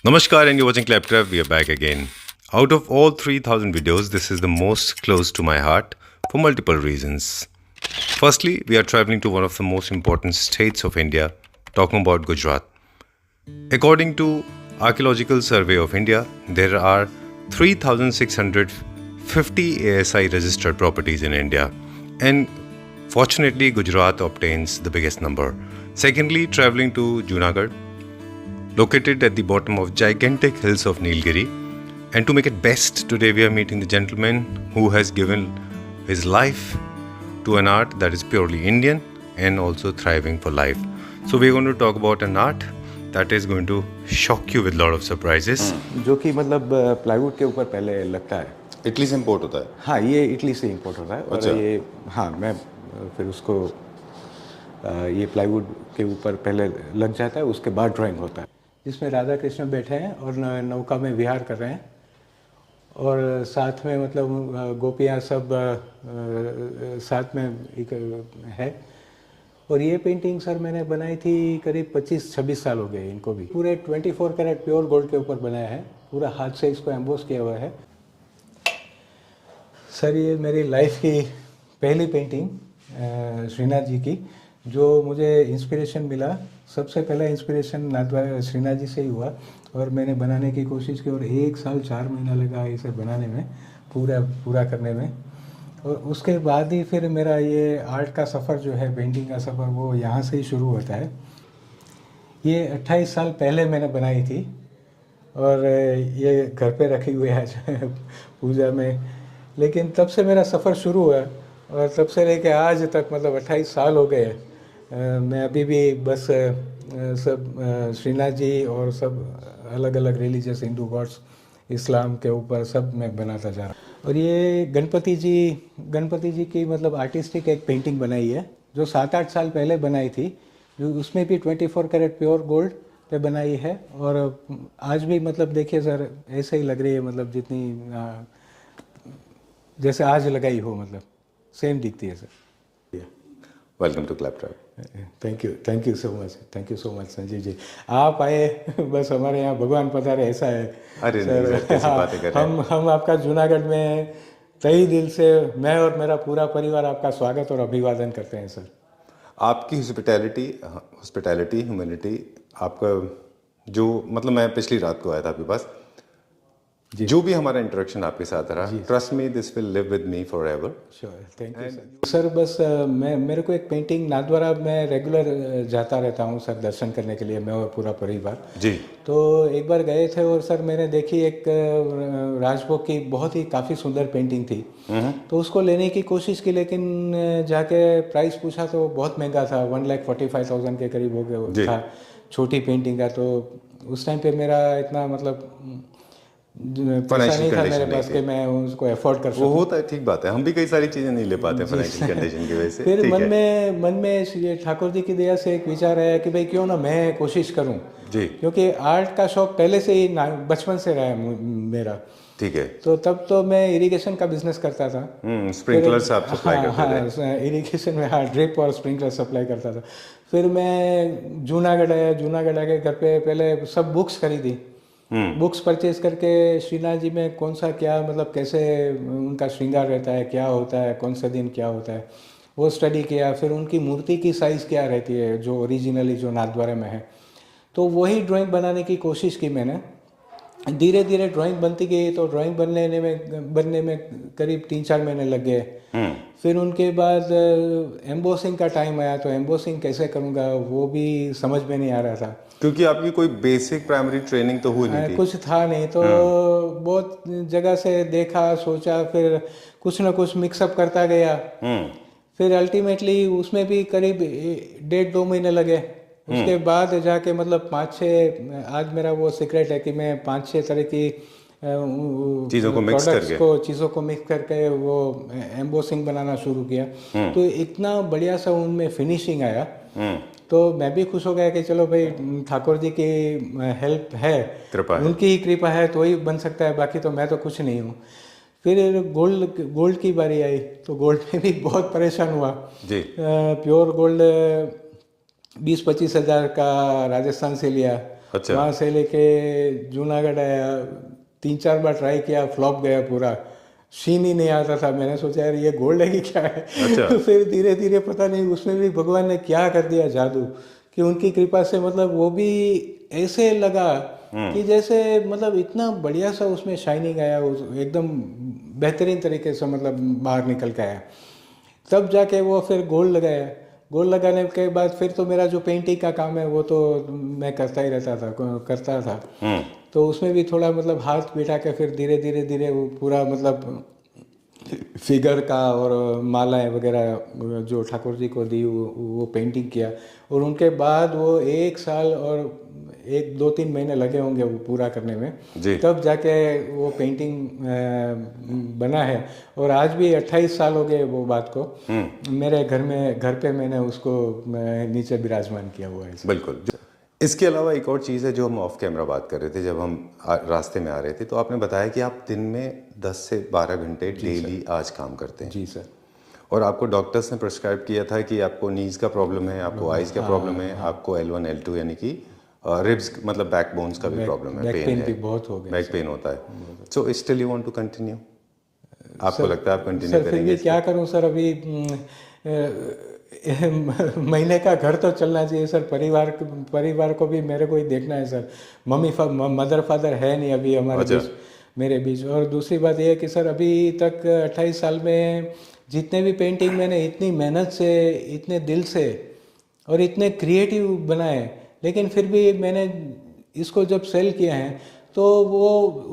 Namaskar and you're watching Claptrap. We are back again. Out of all 3000 videos, this is the most close to my heart for multiple reasons. Firstly, we are traveling to one of the most important states of India, talking about Gujarat. According to Archaeological Survey of India, there are 3650 ASI registered properties in India, and fortunately Gujarat obtains the biggest number. Secondly, traveling to Junagadh, located at the bottom of gigantic hills of Nilgiri. And to make it best, today we are meeting the gentleman who has given his life to an art that is purely Indian and also thriving for life. So we are going to talk about an art that is going to shock you with a lot of surprises. जो कि मतलब plywood के ऊपर पहले लगता है। Italy से import होता है। हाँ, ये इटली से इंपोर्ट होता है। अच्छा। और ये हाँ मैं फिर उसको ये प्लाईवुड के ऊपर पहले लग जाता है, उसके बाद ड्राइंग होता है, जिसमें राधा कृष्ण बैठे हैं और नौका में विहार कर रहे हैं और साथ में मतलब गोपियाँ सब साथ में एक है। और ये पेंटिंग सर मैंने बनाई थी करीब 25-26 साल हो गए इनको भी। पूरे 24 कैरेट प्योर गोल्ड के ऊपर बनाया है, पूरा हाथ से इसको एम्बोस किया हुआ है। सर ये मेरी लाइफ की पहली पेंटिंग श्रीनाथ जी की, जो मुझे इंस्पिरेशन मिला। सबसे पहला इंस्पिरेशन श्रीनाथ जी से ही हुआ और मैंने बनाने की कोशिश की और 1 साल 4 महीना लगा इसे बनाने में, पूरा करने में। और उसके बाद ही फिर मेरा ये आर्ट का सफ़र जो है, पेंटिंग का सफ़र, वो यहाँ से ही शुरू होता है। ये 28 साल पहले मैंने बनाई थी और ये घर पे रखी हुई है आज पूजा में। लेकिन तब से मेरा सफ़र शुरू हुआ और तब से लेके आज तक मतलब 28 साल हो गए। मैं अभी भी बस सब श्रीनाथ जी और सब अलग अलग रिलीजियस हिंदू गॉड्स, इस्लाम के ऊपर सब मैं बनाता जा रहा हूँ। और ये गणपति जी की मतलब आर्टिस्टिक एक पेंटिंग बनाई है, जो 7-8 साल पहले बनाई थी, जो उसमें भी 24 कैरेट प्योर गोल्ड पे बनाई है। और आज भी मतलब देखिए सर, ऐसे ही लग रही है, मतलब जितनी जैसे आज लगाई हो, मतलब सेम दिखती है sir. Welcome to Claptrap. Thank you so much Sanjeev ji. आप आए बस हमारे यहाँ भगवान पधारे, ऐसा है। अरे सर, कैसी बातें कर रहे हैं। हम आपका जूनागढ़ में तहे दिल से, मैं और मेरा पूरा परिवार आपका स्वागत और अभिवादन करते हैं सर। आपकी हॉस्पिटैलिटी, ह्यूमैनिटी, आपका जो मतलब मैं पिछली रात को आया था आपके पास, जो भी हमारा इंटरेक्शन आपके साथ रहा, trust me, this will live with me for ever. Sure, thank you sir. बस मेरे को एक पेंटिंग नाथद्वारा मैं रेगुलर जाता रहता हूँ सर दर्शन करने के लिए, मैं और पूरा परिवार जी। तो एक बार गए थे और सर मैंने देखी एक राजभोग की बहुत ही काफ़ी सुंदर पेंटिंग थी, तो उसको लेने की कोशिश की, लेकिन जाके प्राइस पूछा तो बहुत महंगा था, 1,45,000 के करीब हो गया था छोटी पेंटिंग का। तो उस टाइम पे मेरा इतना मतलब पैसा नहीं था मेरे पास कि मैं उसको अफोर्ड कर सकूं। वो होता है, ठीक बात है, हम भी कई सारी चीज़ें नहीं ले पाते फाइनेंशियल कंडीशन की वजह से। फिर मन में श्री ठाकुर जी की दया से एक विचार आया कि भाई क्यों ना मैं कोशिश करूं जी, क्योंकि आर्ट का शौक पहले से ही बचपन से रहा है मेरा। ठीक है। तो तब तो मैं इरिगेशन का बिजनेस करता था। स्प्रिंकलर्स आप सप्लाई करते थे। इरिगेशन में हाँ, ड्रिप और स्प्रिंकलर सप्लाई करता था। फिर मैं जूनागढ़ आके घर पे पहले सब बुक्स खरीदी, बुक्स परचेज करके श्रीनाथ जी में कौन सा क्या मतलब कैसे उनका श्रृंगार रहता है, क्या होता है, कौन सा दिन क्या होता है, वो स्टडी किया। फिर उनकी मूर्ति की साइज़ क्या रहती है जो ओरिजिनली जो नाथद्वारा में है, तो वही ड्राइंग बनाने की कोशिश की मैंने। धीरे धीरे ड्राइंग बनती गई, तो ड्राइंग बनने में करीब 3-4 महीने लग गए। फिर उनके बाद एम्बोसिंग का टाइम आया, तो एम्बोसिंग कैसे करूँगा वो भी समझ में नहीं आ रहा था, क्योंकि आपकी कोई बेसिक प्राइमरी ट्रेनिंग तो हुई नहीं थी, कुछ था नहीं। तो बहुत जगह से देखा, सोचा, फिर कुछ ना कुछ मिक्सअप करता गया। फिर अल्टीमेटली उसमें भी करीब 1.5-2 महीने लगे। उसके बाद जाके मतलब 5-6, आज मेरा वो सीक्रेट है कि मैं 5-6 तरह की चीज़ों को मिक्स करके वो एम्बोसिंग बनाना शुरू किया। तो इतना बढ़िया सा उनमें फिनिशिंग आया, तो मैं भी खुश हो गया कि चलो भाई ठाकुर जी की हेल्प है, उनकी ही कृपा है तो ही बन सकता है, बाकी तो मैं तो कुछ नहीं हूँ। फिर गोल्ड की बारी आई, तो गोल्ड में भी बहुत परेशान हुआ जी। प्योर गोल्ड 20-25 हज़ार का राजस्थान से लिया अच्छा। वहाँ से लेके जूनागढ़ आया, 3-4 बार ट्राई किया, फ्लॉप गया पूरा, शीन ही नहीं आता था। मैंने सोचा यार ये गोल्ड है कि क्या है। अच्छा। तो फिर धीरे धीरे पता नहीं उसमें भी भगवान ने क्या कर दिया जादू, कि उनकी कृपा से मतलब वो भी ऐसे लगा कि जैसे मतलब इतना बढ़िया सा उसमें शाइनिंग आया, एकदम बेहतरीन तरीके से मतलब बाहर निकल के आया। तब जाके वो फिर गोल्ड लगाया। गोल्ड लगाने के बाद फिर तो मेरा जो पेंटिंग का काम है वो तो मैं करता ही करता था। तो उसमें भी थोड़ा मतलब हाथ बिठा के फिर धीरे धीरे वो पूरा मतलब फिगर का और मालाएं वगैरह जो ठाकुर जी को दी वो पेंटिंग किया। और उनके बाद वो 1 साल और 1-2-3 महीने लगे होंगे वो पूरा करने में, तब जाके वो पेंटिंग बना है। और आज भी 28 साल हो गए वो बात को, मेरे घर पे मैंने उसको नीचे विराजमान किया हुआ है। बिल्कुल। इसके अलावा एक और चीज़ है जो हम ऑफ कैमरा बात कर रहे थे, जब हम रास्ते में आ रहे थे तो आपने बताया कि आप दिन में 10 से 12 घंटे डेली आज काम करते हैं। जी सर। और आपको डॉक्टर्स ने प्रिस्क्राइब किया था कि आपको नीज का प्रॉब्लम है, आपको आइज का प्रॉब्लम है, आपको L1 L2 यानी कि रिब्स मतलब बैक बोन्स का भी प्रॉब्लम है, पेन है, बहुत हो गया, बैक पेन होता है। So still you want to continue? आपको लगता है आप कंटिन्यू सर? करेंगे? फिर भी क्या करूं सर, अभी महीने का घर तो चलना चाहिए सर, परिवार को भी मेरे को ही देखना है सर। मदर फादर है नहीं अभी हमारे बीच, मेरे बीच। और दूसरी बात यह है कि सर अभी तक 28 साल में जितने भी पेंटिंग मैंने इतनी मेहनत से, इतने दिल से और इतने क्रिएटिव बनाए, लेकिन फिर भी मैंने इसको जब सेल किया है तो वो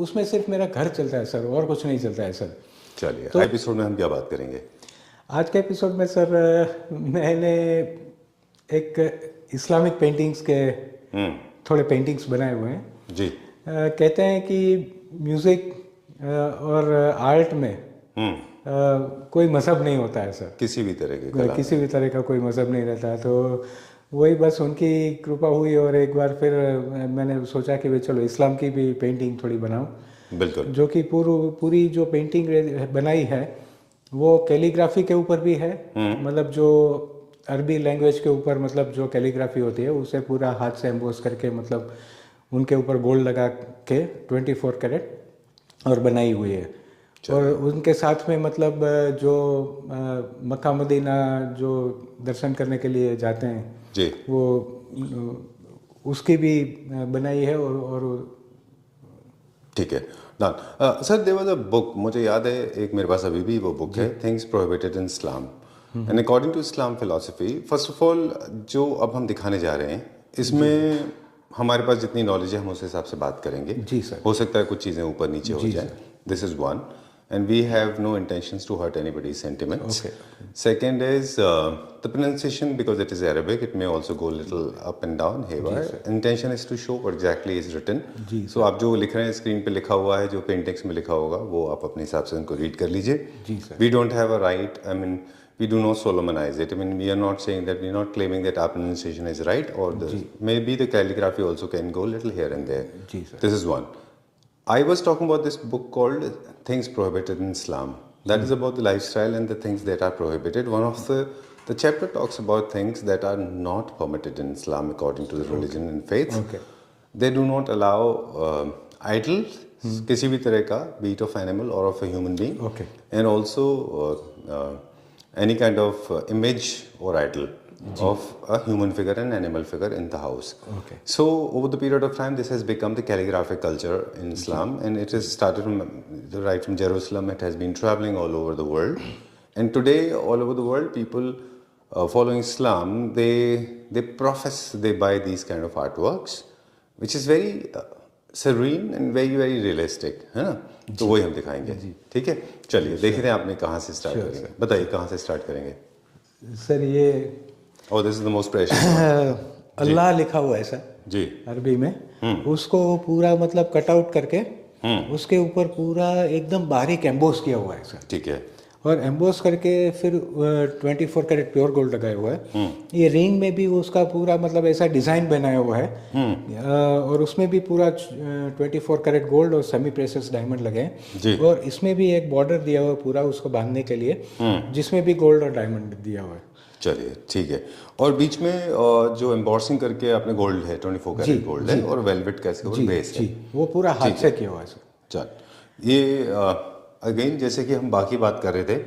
उसमें सिर्फ मेरा घर चलता है सर, और कुछ नहीं चलता है सर। चलिए, तो एपिसोड में हम क्या बात करेंगे? आज के एपिसोड में सर मैंने एक इस्लामिक पेंटिंग्स के थोड़े पेंटिंग्स बनाए हुए हैं जी। कहते हैं कि म्यूज़िक और आर्ट में कोई मज़हब नहीं होता है सर, किसी भी तरह का कोई मज़हब नहीं रहता। तो वही बस उनकी कृपा हुई और एक बार फिर मैंने सोचा कि भाई चलो इस्लाम की भी पेंटिंग थोड़ी बनाऊं। बिल्कुल। जो कि पूरी जो पेंटिंग बनाई है वो कैलीग्राफी के ऊपर भी है, मतलब जो अरबी लैंग्वेज के ऊपर मतलब जो कैलीग्राफी होती है उसे पूरा हाथ से एम्बोस करके मतलब उनके ऊपर गोल्ड लगा के 24 कैरेट और बनाई हुई है। और उनके साथ में मतलब जो मक्का मदीना जो दर्शन करने के लिए जाते हैं जी, वो उसकी भी बनाई है। और ठीक है ना sir, there was a book, मुझे याद है एक मेरे पास अभी भी वो बुक है, things prohibited in Islam and according to Islam philosophy. First of all जो अब हम दिखाने जा रहे हैं इसमें हमारे पास जितनी नॉलेज है हम उस हिसाब से बात करेंगे जी सर। हो सकता है कुछ चीज़ें ऊपर नीचे हो जाए, this is one, and we have no intentions to hurt anybody's sentiments. Okay. Second is the pronunciation, because it is Arabic, it may also go a little up and down, haywire. Intention is to show what exactly is written. So आप जो लिख रहे हैं screen पे लिखा हुआ है, जो पेंटिंग्स में लिखा होगा वो आप अपने हिसाब से उनको रीड कर लीजिए जी sir. We don't have a right, I mean we do not solomonize it. I mean we are not saying that, we are not claiming that our pronunciation is right, or maybe the calligraphy also can go a little here and there. जी sir. This is one. I was talking about this book called Things Prohibited in Islam. That is about the lifestyle and the things that are prohibited. One of the chapter talks about things that are not permitted in Islam according to the religion and faith. Okay. They do not allow idols, किसी भी तरह का, be it of animal or of a human being. Okay. And also any kind of image or idol of a human figure and animal figure in the house. Okay. So over the period of time, this has become the calligraphic culture in Islam, and it has started from Jerusalem. It has been traveling all over the world, and today all over the world, people following Islam, they profess, they buy these kind of artworks, which is very serene and very realistic, है ना? तो वही हम दिखाएंगे, ठीक है? चलिए देखते हैं आपने कहाँ से स्टार्ट करेंगे, बताइए कहाँ से स्टार्ट करेंगे सर। ये Oh, this is the most precious. अल्लाह लिखा हुआ है सर जी अरबी में, उसको पूरा मतलब कट आउट करके उसके ऊपर पूरा एकदम बारीक एम्बोस किया हुआ है सर। ठीक है। और एम्बोस करके फिर 24 कैरेट प्योर गोल्ड लगाया हुआ है। ये रिंग में भी उसका पूरा मतलब ऐसा डिज़ाइन बनाया हुआ है, और उसमें भी पूरा 24 कैरेट गोल्ड और सेमी प्रेशियस डायमंड लगे हैं। और इसमें भी एक बॉर्डर दिया हुआ है पूरा उसको बांधने के लिए, जिसमें भी गोल्ड और डायमंड दिया हुआ है। चलिए ठीक है। और बीच में जो एम्बॉसिंग करके आपने गोल्ड है 24 जी, कैरेट गोल्ड है, और वेलवेट का इसके ऊपर जी बेस है। जी, वो पूरा हाथ से किया हुआ है सर। चल ये अगेन जैसे कि हम बाकी बात कर रहे थे,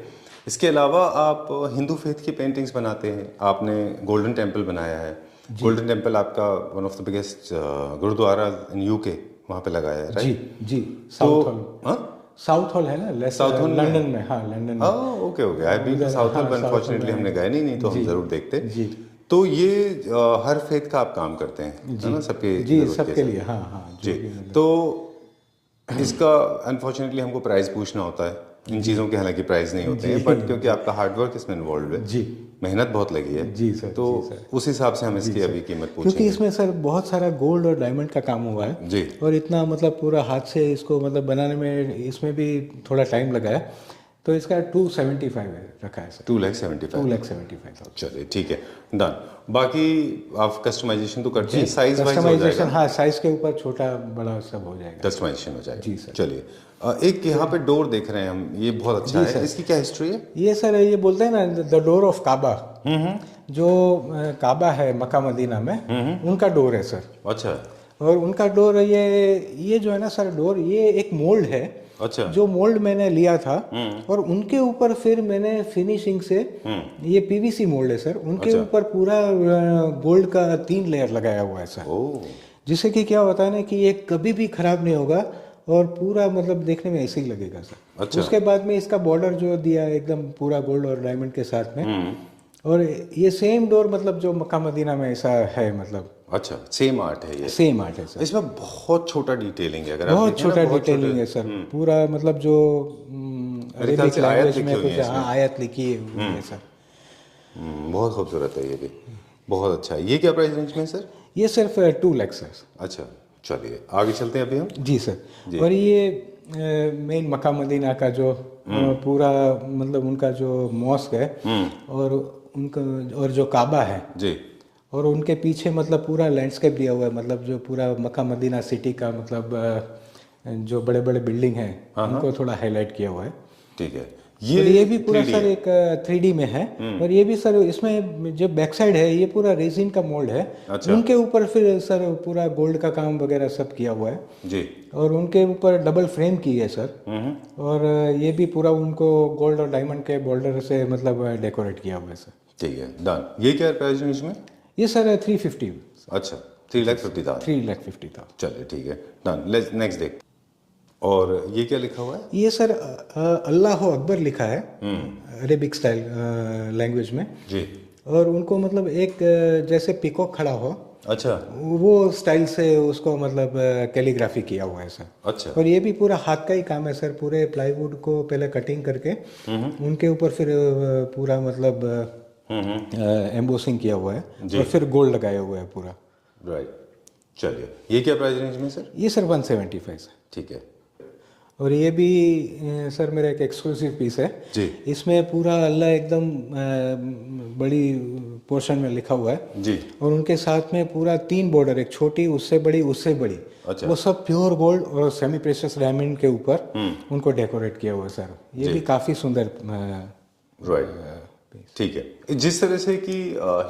इसके अलावा आप हिंदू फेथ की पेंटिंग्स बनाते हैं। आपने गोल्डन टेम्पल बनाया है। गोल्डन टेम्पल आपका one of the biggest gurdwara in UK, वहाँ पे लगाया है, जी राइट? जी, साउथ हॉल। हाँ, साउथ हॉल है ना, साउथ हॉल में लंदन में, हाँ लंदन में। Okay okay, I been to Southall, हाँ, बट साउथ हॉल अनफॉर्चुनेटली में। हमने गए नहीं तो हम जी, जरूर देखते। जी तो ये हर फेथ का आप काम करते हैं, है ना, सबके जी, जरूरत के सबके हिसाब। लिए, हाँ हाँ जो जी, भी मतलब। तो इसका अनफॉर्चुनेटली हमको प्राइस पूछना होता है। इन चीज़ों के हालांकि प्राइस नहीं होते हैं, बट क्योंकि आपका हार्डवर्क इसमें इन्वॉल्व है, जी मेहनत बहुत लगी है, जी सर, तो जी सर। उस हिसाब से हम इसकी अभी कीमत क्योंकि पूछेंगे। इसमें सर बहुत सारा गोल्ड और डायमंड का काम हुआ है जी, और इतना मतलब पूरा हाथ से इसको मतलब बनाने में इसमें भी थोड़ा टाइम लगा है, तो इसका 275 रखा है सर। 2,75,000। 2,75,000। चलिए ठीक है, डन। बाकी आप कस्टमाइजेशन तो करते हैं, साइज वाइज हो कस्टमाइजेशन, जाएगा, हाँ साइज के ऊपर छोटा बड़ा सब हो जाएगा। कस्टमाइजेशन हो जाएगा। जी सर। चलिए एक यहाँ पे डोर देख रहे हैं हम, ये बहुत अच्छा जी है, सर। इसकी क्या हिस्ट्री है? ये सर ये बोलते हैं ना द डोर ऑफ काबा, जो काबा है मक्का मदीना में, उनका डोर है सर। अच्छा और उनका डोर ये जो है ना सर डोर, ये एक मोल्ड है। अच्छा, जो मोल्ड मैंने लिया था और उनके ऊपर फिर मैंने फिनिशिंग से, ये पीवीसी मोल्ड है सर, उनके अच्छा। ऊपर पूरा गोल्ड का 3 लेयर लगाया हुआ है सर। ओह जिससे कि क्या होता है ना कि ये कभी भी खराब नहीं होगा और पूरा मतलब देखने में ऐसे ही लगेगा सर। अच्छा। उसके बाद में इसका बॉर्डर जो दिया है एकदम पूरा गोल्ड और डायमंड के साथ में, और ये सेम डोर मतलब जो मक्का मदीना में ऐसा है, मतलब अच्छा, सेम आर्ट है ये, सेम आर्ट है सर। इसमें बहुत छोटा डिटेलिंग है, अगर आप बहुत देखें ना, छोटा बहुत डिटेलिंग है सर, पूरा मतलब जो मेरे ख्याल अरेबिक से आयत लैंग्वेज लिखी में हुई कुछ है इसमें। आयत लिखी हुई है सर। बहुत खूबसूरत है ये भी, बहुत अच्छा है। ये क्या प्राइस रेंज में है सर? ये सिर्फ 2 लाख सर। अच्छा, चलिए आगे चलते हैं अभी हम। जी सर। और ये मेन मक्का मदीना का जो पूरा मतलब उनका जो मॉस्क है और उनका और जो काबा है जी, और उनके पीछे मतलब पूरा लैंडस्केप दिया हुआ है, मतलब जो पूरा मक्का मदीना सिटी का मतलब जो बड़े बड़े बिल्डिंग हैं उनको थोड़ा हाईलाइट किया हुआ है। ठीक है। और ये भी पूरा सर एक 3D में है। और ये भी सर इसमें जो बैक साइड है ये पूरा रेजिन का मोल्ड है। अच्छा। उनके ऊपर फिर सर पूरा गोल्ड का काम वगैरह सब किया हुआ है जी, और उनके ऊपर डबल फ्रेम की है सर। और ये भी पूरा उनको गोल्ड और डायमंड के बॉर्डर से मतलब डेकोरेट किया हुआ है सर। ठीक है, डन। ये क्या प्राइस रेंज में? ये सर 350। अच्छा, 3,50,000। 3,50,000। चलिए ठीक है, डन। लेट्स नेक्स्ट देख। और ये क्या लिखा हुआ है? ये सर अल्लाह अकबर लिखा है अरेबिक स्टाइल लैंग्वेज में। जी, और उनको मतलब एक जैसे पिकॉक खड़ा हो, अच्छा वो स्टाइल से उसको मतलब कैलीग्राफी किया हुआ है सर। अच्छा, और ये भी पूरा हाथ का ही काम है सर। पूरे प्लाईवुड को पहले कटिंग करके उनके ऊपर फिर पूरा मतलब एम्बोसिंग किया हुआ है और फिर गोल्ड लगाया हुआ है पूरा। राइट। चलिए ये क्या प्राइस रेंज में सर? ये सर 175 सर। ठीक है और ये भी सर मेरा एक एक्सक्लूसिव पीस है जी, इसमें पूरा अल्लाह एकदम बड़ी पोर्शन में लिखा हुआ है जी, और उनके साथ में पूरा 3 बॉर्डर, एक छोटी, उससे बड़ी, उससे बड़ी। अच्छा। वो सब प्योर गोल्ड और सेमी प्रेशियस डायमंड के ऊपर उनको डेकोरेट किया हुआ है सर। ये भी काफ़ी सुंदर राइट। ठीक है। जिस तरह से कि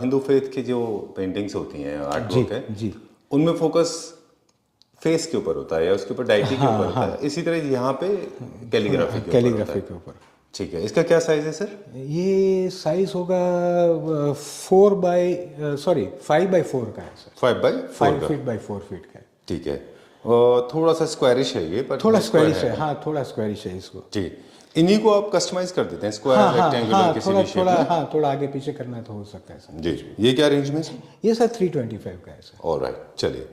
हिंदू फेथ की जो पेंटिंग्स होती हैं, आर्ट वर्क है, जी उनमें फोकस फेस के ऊपर होता है या उसके ऊपर डाइटी के ऊपर होता है, इसी तरह यहाँ पे कैलीग्राफी के ऊपर होता कैलीग्राफी है। के ऊपर। ठीक है, इसका क्या साइज है सर? ये साइज होगा 5 बाई 4 का है sir. 5 by 5 feet by 4 feet का है। ठीक है। और थोड़ा सा स्क्वायरिश है ये, पर थोड़ा square स्क्वायरिश है, हाँ थोड़ा स्क्वायरिश है इसको। ठीक। इन्हीं को आप कस्टमाइज कर देते हैं, स्क्वायर, हाँ हाँ रेक्टेंगुलर, हाँ, किसी थोड़ा भी शेप थोड़ा में? हाँ थोड़ा आगे पीछे करना है तो हो सकता है सर। जी। ये क्या रेंज में सर? ये सर 325 का है सर। ऑलराइट, चलिए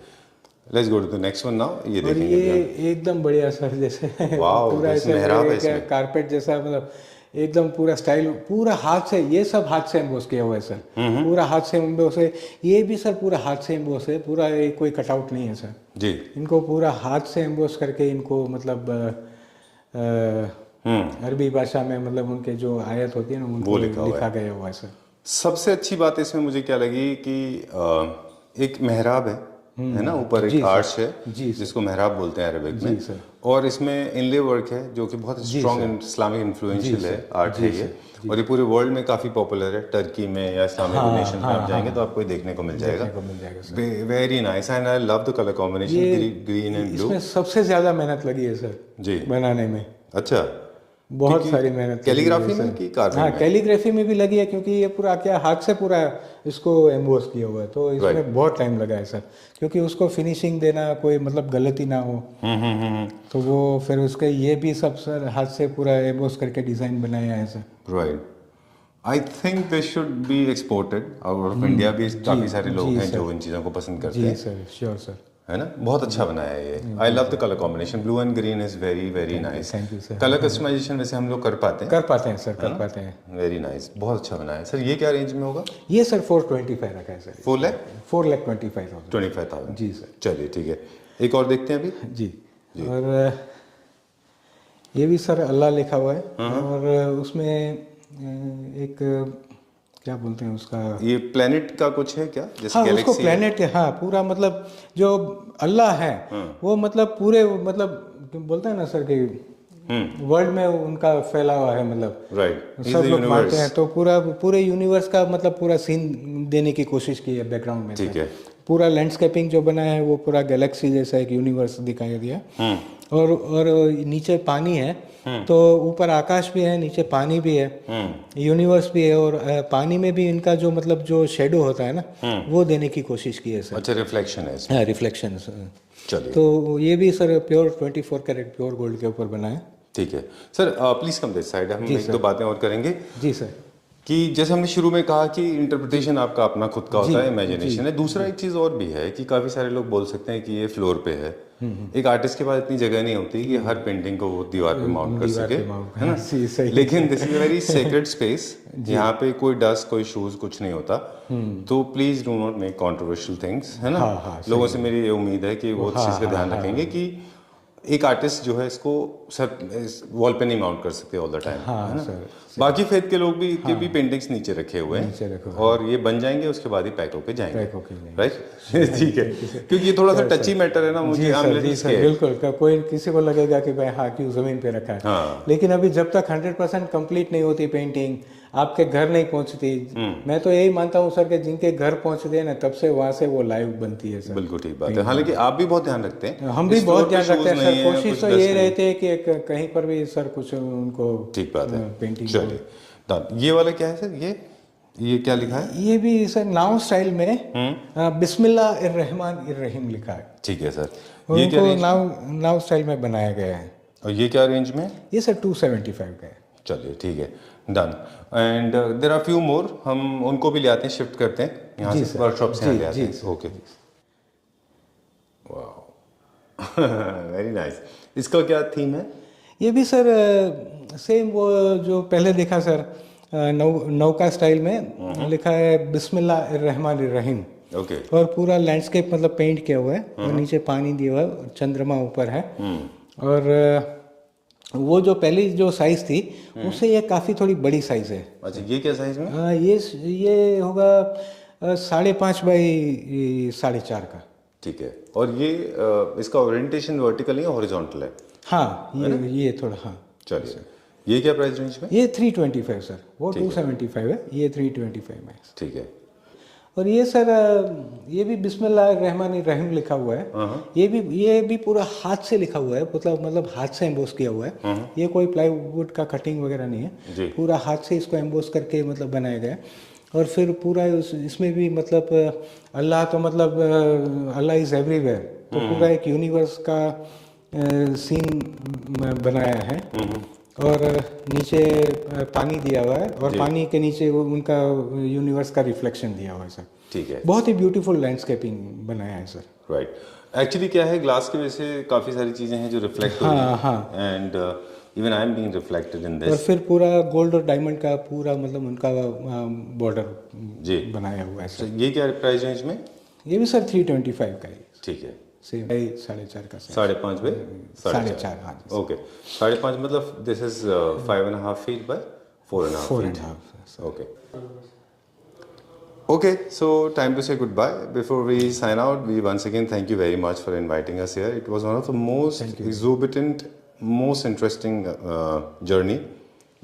let's go to the next one now. ये और देखेंगे ये अभी हम। एकदम बढ़िया सर, जैसे वाओ, पूरा जैसे ऐसे मेहराब है एक इसमें। कारपेट जैसा, मतलब एकदम पूरा स्टाइल, पूरा हाथ से, ये सब हाथ से एम्बोस किया हुआ है सर। पूरा हाथ से एम्बोस है। ये भी सर पूरा हाथ से एम्बोस है, पूरा कोई कटआउट नहीं है सर। जी, इनको पूरा हाथ से एम्बोस करके इनको मतलब अरबी भाषा में मतलब उनके जो आयत होती है ना उनको लिखा गया हुआ है सर। सबसे अच्छी बात इसमें मुझे क्या लगी कि एक मेहराब है है ना, ऊपर एक आर्च है जी जिसको मेहराब बोलते हैं अरबिक में, सर। और इसमें इनले वर्क है जो कि बहुत स्ट्रॉन्ग इस्लामिक इन्फ्लुएंशियल है आर्ट है ये, और ये पूरे वर्ल्ड में काफ़ी पॉपुलर है। टर्की में या इस्लामिक नेशन में आप जाएंगे तो आपको ये देखने को मिल जाएगा। Very nice and I love the colour combination green and blue. इसमें सबसे ज़्यादा मेहनत लगी है सर जी बनाने में, अच्छा, बहुत सारी मेहनत। कैलीग्राफी में कि कार्विंग हाँ में? कैलीग्राफी में भी लगी है, क्योंकि ये पूरा क्या हाथ से पूरा इसको एम्बोस किया हुआ है, तो इसमें बहुत टाइम लगा है सर, क्योंकि उसको फिनिशिंग देना कोई मतलब गलती ना हो। तो वो फिर उसके ये भी सब सर हाथ से पूरा एम्बोस करके डिज़ाइन बनाया है sir. Right, I think this should be exported out of India. भी काफ़ी सारे लोग हैं जो इन चीज़ों को पसंद करते जी हैं, सर, श्योर सर। है ना, बहुत अच्छा बनाया है ये। I love the colour combination, blue and green is very very nice. Thank you sir. Colour customisation वैसे हम लोग कर पाते हैं सर, कर पाते हैं। वेरी नाइस, बहुत अच्छा बनाया है सर। ये क्या रेंज में होगा? ये सर 425 रखा है सर। 4,25,000 4,25,000 जी सर। चलिए ठीक है, एक और देखते हैं अभी। जी। और ये भी सर अल्लाह लिखा हुआ है, और उसमें एक क्या बोलते हैं उसका, ये प्लेनेट का कुछ है क्या, जैसे हाँ गैलेक्सी उसको प्लेनेट, हाँ पूरा मतलब जो अल्लाह है वो मतलब पूरे मतलब बोलते हैं ना सर कि वर्ल्ड में उनका फैला हुआ है, मतलब राइट, सब लोग मानते हैं, तो पूरे यूनिवर्स का मतलब पूरा सीन देने की कोशिश की है बैकग्राउंड में। ठीक है, पूरा लैंडस्केपिंग जो बना है वो पूरा गैलेक्सी जैसा एक यूनिवर्स दिखाई दिया। और नीचे पानी है, तो ऊपर आकाश भी है, नीचे पानी भी है, यूनिवर्स भी है, और पानी में भी इनका जो मतलब जो शेडो होता है ना वो देने की कोशिश की है सर। अच्छा, रिफ्लेक्शन है इसमें। हाँ रिफ्लेक्शन। चलिए, तो ये भी sir pure 24 carat pure gold के ऊपर बना है। ठीक है sir, please come this side, हम एक दो बातें और करेंगे। जी सर। कि जैसे हमने शुरू में कहा कि इंटरप्रिटेशन आपका अपना खुद का होता है, इमेजिनेशन है। दूसरा एक चीज़ और भी है कि काफ़ी सारे लोग बोल सकते हैं कि ये फ्लोर पे है। एक आर्टिस्ट के पास इतनी जगह नहीं होती कि हर पेंटिंग को वो दीवार पे माउंट कर सके, है ना। सही। लेकिन this is very sacred space, यहाँ पे कोई डस्ट कोई शूज कुछ नहीं होता। तो please do not make controversial things, है ना। लोगों से मेरी ये उम्मीद है कि वो चीज़ का ध्यान रखेंगे कि एक आर्टिस्ट जो है इसको सर वॉल पे नहीं माउंट कर सकते ऑल द टाइम, है ना। बाकी फेथ के लोग भी के भी पेंटिंग्स नीचे रखे हुए हैं, और ये बन जाएंगे उसके बाद ही पैक होके जाएंगे, राइट। ठीक है, क्योंकि ये थोड़ा सा टची मैटर है ना, मुझे बिल्कुल कोई किसी को लगेगा कि भाई हाँ क्यों जमीन पे रखा है। लेकिन अभी जब तक 100% कंप्लीट नहीं होती पेंटिंग, आपके घर नहीं पहुंचती, मैं तो यही मानता हूँ सर कि जिनके घर पहुंचते हैं ना तब से वहाँ से वो लाइव बनती है सर। बिल्कुल ठीक बात है। हालांकि आप भी बहुत ध्यान रखते हैं, हम भी बहुत ध्यान रखते हैं सर। कोशिश तो ये रहती है कि कहीं पर भी सर कुछ उनको, ठीक बात है, पेंटिंग। चलिए, ये वाला क्या है सर, ये क्या लिखा है? ये भी सर नाव स्टाइल में बिस्मिल्लाहिर्रहमानिर्रहीम लिखा है। ठीक है सर, ये क्या नाव स्टाइल में बनाया गया है। और ये क्या रेंज में? ये सर 275 का है। चलिए ठीक है, done. And there are few more, हम उनको भी ले आते हैं, शिफ्ट करते हैं यहाँ से वर्कशॉप से ले आते हैं। ओके, वाह, वेरी नाइस। इसका क्या थीम है? ये भी सर सेम वो जो पहले देखा सर नौका स्टाइल में लिखा है बिस्मिल्लाहिर्रहमानिर्रहीम। ओके, और पूरा लैंडस्केप मतलब पेंट किया हुआ है, और नीचे पानी दिया हुआ है, चंद्रमा ऊपर है। और वो जो पहली जो साइज थी उससे ये काफ़ी थोड़ी बड़ी साइज है। अच्छा, ये क्या साइज में? ये होगा 5.5 बाई 4.5 का। ठीक है, और ये इसका ओरिएंटेशन वर्टिकल है या हॉरिजॉन्टल है? हाँ, ये थोड़ा, हाँ। चलिए, ये क्या प्राइस रेंज में? ये 325 सर, वो 275 है, ये 325 में। ठीक है, और ये सर ये भी बिस्मिल्लाहिर्रहमानिर्रहीम लिखा हुआ है। ये भी पूरा हाथ से लिखा हुआ है, मतलब हाथ से एम्बोस किया हुआ है। ये कोई प्लाईवुड का कटिंग वगैरह नहीं है, पूरा हाथ से इसको एम्बोस करके मतलब बनाया गया है। और फिर पूरा इसमें भी मतलब अल्लाह तो मतलब अल्लाह इज़ एवरीवेयर, तो पूरा एक यूनिवर्स का सीन बनाया है। और नीचे पानी दिया हुआ है, और पानी के नीचे वो उनका यूनिवर्स का रिफ्लेक्शन दिया हुआ है सर। ठीक है, बहुत ही ब्यूटीफुल लैंडस्केपिंग बनाया है सर। राइट। एक्चुअली क्या है, ग्लास की वजह से काफ़ी सारी चीज़ें हैं जो रिफ्लेक्ट हो रही हैं, and even I am being reflected in this. और फिर पूरा गोल्ड और डायमंड का पूरा मतलब उनका बॉर्डर जी बनाया हुआ है सर। ये क्या प्राइस रेंज में? ये भी सर 325 का है। ठीक है, सेम 4.5 का, 5.5 बाई 4.5। हाँ, ओके, 5.5 मतलब this is 5.5 feet by 4.5 feet. Okay. Okay, so time to say goodbye. Before we sign out, we once again thank you very much for inviting us here. It was one of the most exorbitant, most interesting journey,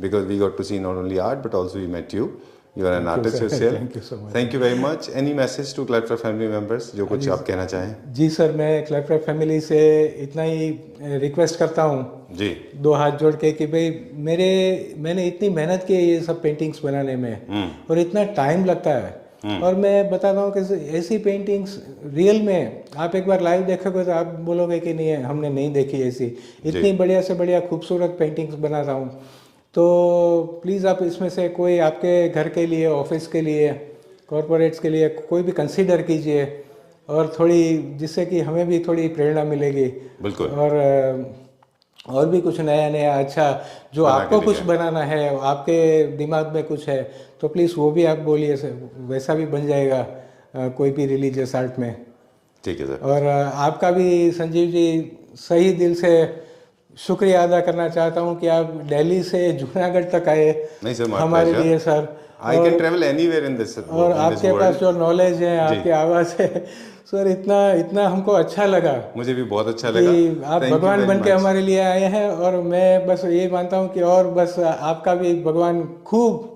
because we got to see not only art but also we met you. You are an artist yourself. Thank you so much. Thank you very much. Any message to Clever family members? जो कुछ आप कहना चाहें? जी sir, मैं क्लैपटॉप family से इतना ही request करता हूँ जी, दो हाथ जोड़ के कि भाई मैंने इतनी मेहनत की है ये सब पेंटिंग्स बनाने में और इतना टाइम लगता है और मैं बताता हूँ कि ऐसी पेंटिंग्स रियल में आप एक बार लाइव देखोगे तो आप बोलोगे कि नहीं हमने नहीं देखी ऐसी, इतनी बढ़िया से बढ़िया खूबसूरत पेंटिंग्स बनाता हूँ। तो प्लीज़ आप इसमें से कोई आपके घर के लिए, ऑफिस के लिए, कॉरपोरेट्स के लिए कोई भी कंसीडर कीजिए और थोड़ी, जिससे कि हमें भी थोड़ी प्रेरणा मिलेगी। बिल्कुल। और भी कुछ नया नया अच्छा जो आपको कुछ बनाना है, आपके दिमाग में कुछ है तो प्लीज़ वो भी आप बोलिए, वैसा भी बन जाएगा कोई भी रिलीजियस आर्ट में। ठीक है सर। और आपका भी संजीव जी सही दिल से शुक्रिया अदा करना चाहता हूँ कि आप दिल्ली से जूनागढ़ तक आए नहीं सर, हमारे लिए sir. I can travel anywhere in this और आपके पास जो नॉलेज है, आपकी आवाज़ है सर, इतना हमको अच्छा लगा। मुझे भी बहुत अच्छा लगा कि आप भगवान बन के हमारे लिए आए हैं और मैं बस ये मानता हूँ कि और बस आपका भी भगवान खूब,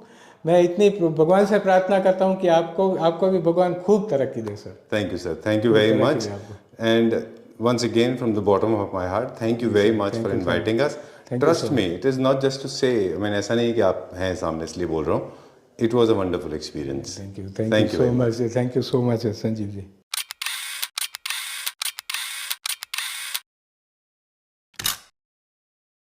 मैं इतनी भगवान से प्रार्थना करता हूँ कि आपको भी भगवान खूब तरक्की दे sir. Thank you sir, thank you very much, and once again from the bottom of my heart, thank you very much for inviting us. Trust me, it is not just to say, I mean ऐसा नहीं कि आप हैं सामने इसलिए बोल रहा हूँ. It was a wonderful experience. Thank you so much, Sanjeev ji.